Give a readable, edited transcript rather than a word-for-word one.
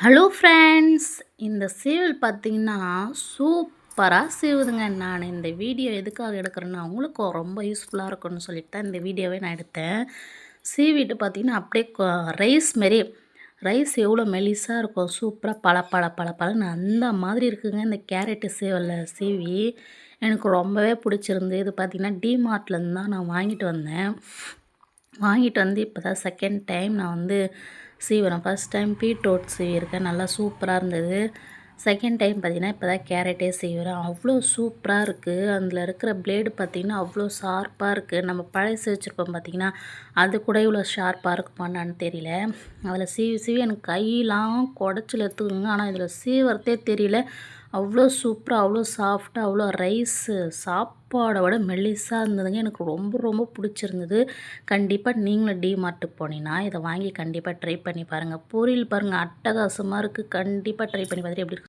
Hello friends, இந்த சீவல் பார்த்தீங்கன்னா சூப்பராக சீவுதுங்க. நான் இந்த வீடியோ எதுக்காக எடுக்கிறேன்னா உங்களுக்கு ரொம்ப யூஸ்ஃபுல்லாக இருக்கும்னு சொல்லிட்டு தான் இந்த வீடியோவே நான் எடுத்தேன். சீவிட்டு பார்த்தீங்கன்னா அப்படியே ரைஸ் மாரி ரைஸ் எவ்வளோ மெலிசாக இருக்கும், சூப்பராக பளபளன்னு அந்த மாதிரி இருக்குங்க. இந்த கேரட்டு சீவலில் சீவி எனக்கு ரொம்பவே பிடிச்சிருந்து. இது பார்த்தீங்கன்னா டிமார்ட்லேருந்து தான் நான் வாங்கிட்டு வந்தேன். வாங்கிட்டு வந்து இப்போ தான் செகண்ட் டைம் நான் வந்து சீவுறேன். ஃபஸ்ட் டைம் பீட்ரூட் சீவியிருக்கேன், நல்லா சூப்பராக இருந்தது. செகண்ட் டைம் பார்த்திங்கன்னா இப்போ தான் கேரட்டே செய்கிறேன். அவ்வளோ சூப்பராக இருக்குது. அதில் இருக்கிற பிளேடு பார்த்திங்கன்னா அவ்வளோ ஷார்ப்பாக இருக்குது. நம்ம பழசு வச்சுருப்போம் பார்த்திங்கன்னா, அது கூட இவ்வளோ ஷார்ப்பாக இருக்குமான்னு தெரியல. அதில் சீவி சீவி எனக்கு கையெல்லாம் குடச்சல் எடுத்துக்குங்க. ஆனால் இதில் சீவுறதே தெரியல. அவ்வளோ சூப்பராக, அவ்வளோ சாஃப்டாக, அவ்வளோ ரைஸு சாப்பாடை விட மெல்லிஸாக இருந்ததுங்க. எனக்கு ரொம்ப ரொம்ப பிடிச்சிருந்தது. கண்டிப்பாக நீங்களும் டிமார்ட்டுக்கு போனீங்கன்னா இதை வாங்கி கண்டிப்பாக ட்ரை பண்ணி பாருங்கள். பொரியல் பாருங்கள், அட்டகாசமாக இருக்குது. கண்டிப்பாக ட்ரை பண்ணி பார்த்துட்டு எப்படி இருக்கு